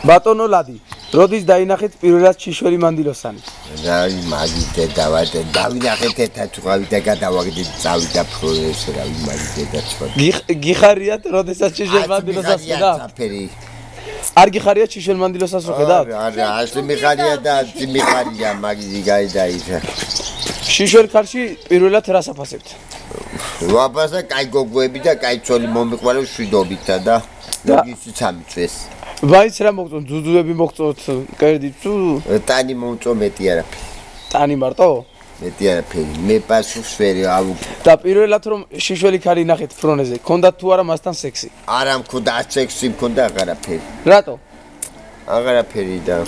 ბატონო ლადი როდის დაინახეთ პირველად შიშველი მანდილოსანი რავი მაგიდე დავატე დავინახეთ ერთად ვყავი და გადავაგდით წავიდა პროეს რავი მაგიდე და სხვა გიხარიათ როდესაც შიშველი მანდილოსას ხედავთ არ გიხარიათ შიშველი მანდილოსას რო ხედავთ არა ასე მიხარია და მიხარია მაგიდი გაიდაიცა შიშველი ქალში პირველად რას აფასებთ ვაფასე კაი გოგოები და კაი ცოლი მომიყვარო შვიდობითა და ლოგიციც ამიწეს ვაიც რა მოგწონთ ძუძუები მოგწონთ კერდი თუ ტანი მომწო მეტი არაფერი ტანი მარტო მეტი არაფერი მე პასუხს ვერი აუ და პირველად რომ შიშველი ქალი ნახეთ ფრონეზე ქონდათ თუ არა მასთან სექსი არა მქონდა სექსი მქონდა აღარაფერი რატო აღარაფერი და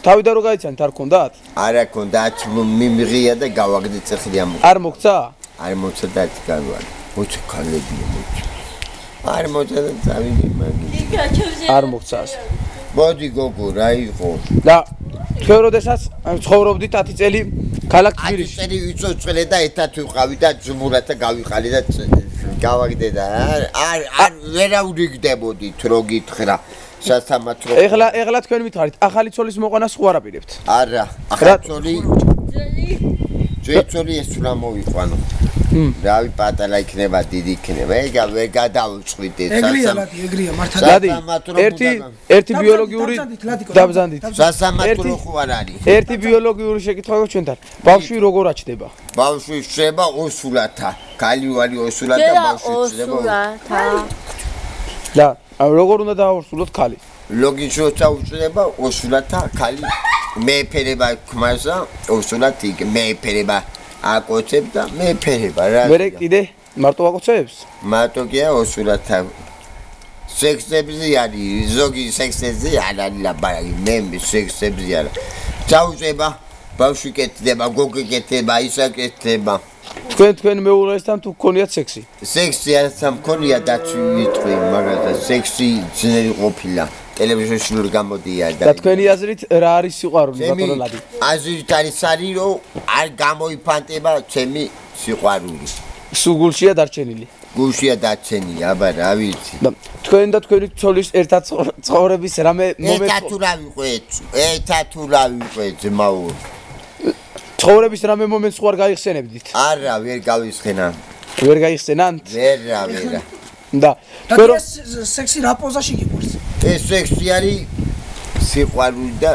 თავიდან რო გაიცანით არ ქონდათ არა ქონდათ მიმღია და გავაგდე წეხლი ამ არ მოგცა არ მოცა და გავარ მოცა ქალები მოცა არ მოცა და წავიდი მაგი არ მოგცას მოდი გოგო რა იყო და თქვენ როდესაც ცხოვრობდით 10 წელი ქალაქ თბილისში 10 წელი ვიწოწყლე და ერთად ვიყავი და ძმურად და გავიყალე და გავაგდე და არ ვერავდიგდებოდით რო გითხრა სასამართლო ეხლა თქვენ მითხარით ახალი ცოლის მოყვანას ხო არაპირებთ არა ახალი ცოლი ძველი ეს რა მოვიყვანო რავი პატარა იქნება დიდი იქნება ეგა ვერ გადავწყვიტე ეგრეა მართლა ერთი ბიოლოგიური დაბზანდით სასამართლო ხო არ არის ერთი ბიოლოგიური შეკითხვა ჩვენთან ბავშვი როგორ აჩდება ბავშვი შება ოსულათა ქალი ვარი ოსულათა ბავშვი შება და როგორ უნდა დააორსულოთ ქალი ლოგიჩოცა უწდება ოსულათა ქალი მეფერება ქმარსა ოსულათი მეფერება აკოცებ და მეფერება რა მერე კიდე მარტო აკოცებს მარტო კი ოსულათა სექსებზე არის ზოგი სექსებზე არ არის ლაბარაკი მე სექსებზე არა ჩაუწება ბავშვი კეთდება გოგო კეთდება ისა კეთდება თქვენ მეუღლესთან თუ გქონიათ სექსი სექსი არც მქონია და ვიტყვი მაგალითად სექსი ძნელი ყოფილა ტელევიზორში ვერ გამოდია და თქვენი აზრით რა არის სიყვარული ბატონო ლადი აზრით არის რომ არ გამოიფანტება ჩემი სიყვარული სუგულშია დარჩენილი გულშია დარჩენილი აბა რა ვიცი და თქვენ და თქვენი ცოლის ერთად ცხოვრების რამე მომენტი ერთად თუ რა ვიყვეთ ძმაო ცხოვრების რამე მომენტს ხო არ გაიხსენებდით არა ვერ გავიხსენა ვერ გაიხსენანთ ვერა და თქვენ სექსი რა პოზაში გიყვარს ეს სექსი არის სიყვარული და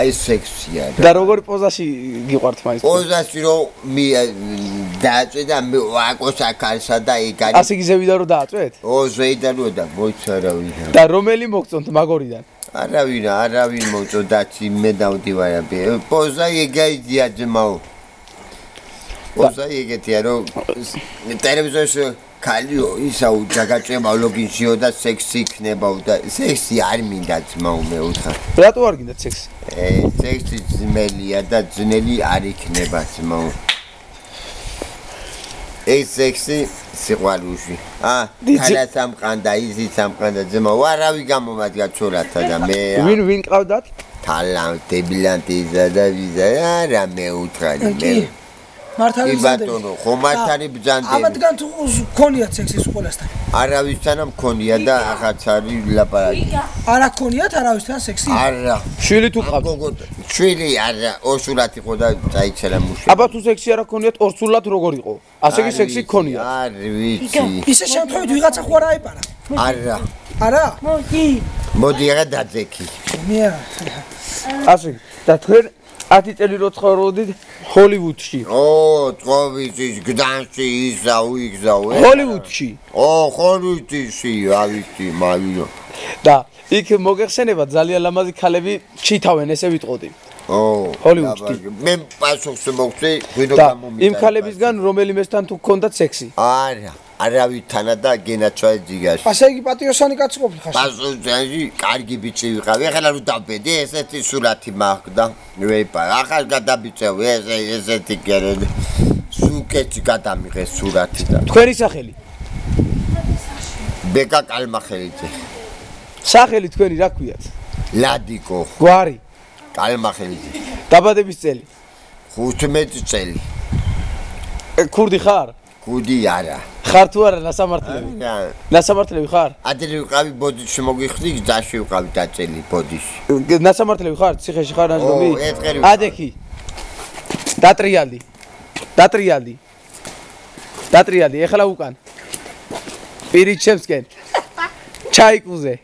აი სექსია და როგორი პოზაში გიყვართ მაინც პოზაში რომ დააწვე და ვაკოცა ქალსა და ეგ არის ასე გიზევიდა რომ დააწვეთ ზეიდან და მოიცა რა ვიდა და რომელი მოგწონთ მაგორიდან არავინ მოწოდა მე დავდივარ პოზა ეგაიდია ძმაო პოზა ეგეთია რომ ტელევიზორში ქალიო ისა უჯაგაჭება ლოგინშიო და სექსი იქნებაო და სექსი არ მინდა ძმაო მე უთხარ რატო არ გინდათ სექსი სექსი ძმელია და ძნელი არ იქნება ძმაო ეს სექსი სიყვარულში ქალა სამყანდა იზი სამყანდა ძმაო არავი გამომადგა ცოლათა და მე ვინ ყავდათ თალანტი ბილანტი და ვიზა არა მე უთხარი მე მართალი ბატონო ხო მართალი ბრძანდები ამათგან თუ გქონიათ სექსი სკოლასთან არავისთან მქონია და ახაც არის ლაპარაკი არა გქონიათ არავისთან სექსი არა შვილი თუ ყავთ შვილი არა ორსულად იყო და წაიწერა მუში აბა თუ სექსი არა გქონიათ ორსულად როგორ იყო ასე კი სექსი გქონიათ არ ვიცი ისე შემთხვევით ვიღაცა ხო არ აეპარა არა მოდი რა დაძექი მე ასე და თქვენ 10 წელი რო ცხოვრობდით ჰოლივუდში წვოვიცი გდანში ისა უიგზავ ჰოლივუდში ჰოლივუდში რა ვიცი მაგიო და იქ მოგეხსენება ძალიან ლამაზი ქალები ჩითავენ ესე ვიტყოდი ჰოლივუდში მე პასუხს მოგწე ვინო გამომიწა იმ ქალებისგან რომელიმესთან თუ გქონდათ სექსი არა არავითანა და გენაცვალე ჯიგაში ასე იგი პატიოსანი კაცი ყოფილი ხარ პასუხი კარგი ბიჭი ვიყავი ახლა რომ დავბედი ესეთი სურათი მაქვს ვეიპა ახლა გადაბიწევ ესეთი კერები სუკეჭი გადამიღე სურათი და თქვენი სახელი ბეკა კალმახელიძე სახელი თქვენი რა ქვიათ ლადიკო გვარი კალმახელიძე დაბადების წელი 15 წელი ქურდი ხარ ქუდი არა ხარ თუ არა ნასამართლები? რა. ნასამართლები ხარ? ადრე ვიყავი ბოდიში მოგიხდი, გზაში ვიყავი დაწელი ბოდიში. ნასამართლები ხარ? ციხეში ხარ ნაჯდომი? ეთყერი. ადექი. დატრიალდი. დატრიალდი. დატრიალდი, ეხლა უკან. პირით ჩემსკენ. ჩაიკუზე.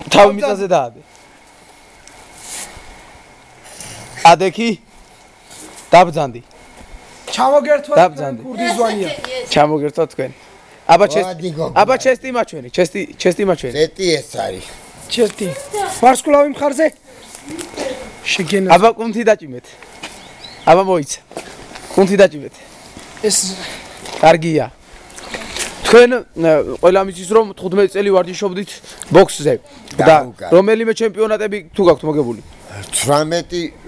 თავი მიწაზე დაადე. ადექი. დაბძანდი. ჩამოგერთვა დაბძანდი. ქურდის ზვანია. ჩამოგერთვა თქვენ. აბა ჩესტი მაჩვენი, ჩესტი მაჩვენი. ზეტი ეს არის. ჩესტი. ვარსკვლავი მხარზე. შეგენა. აბა კუნთი დაჭიმეთ. აბა მოიცა. კუნთი დაჭიმეთ. ეს კარგია. თქვენ ყველა მიცის რომ 15 წელი ვარჯიშობდით ბოქსზე და რომელიმე ჩემპიონატები თუ გაქვთ მოგებული? 18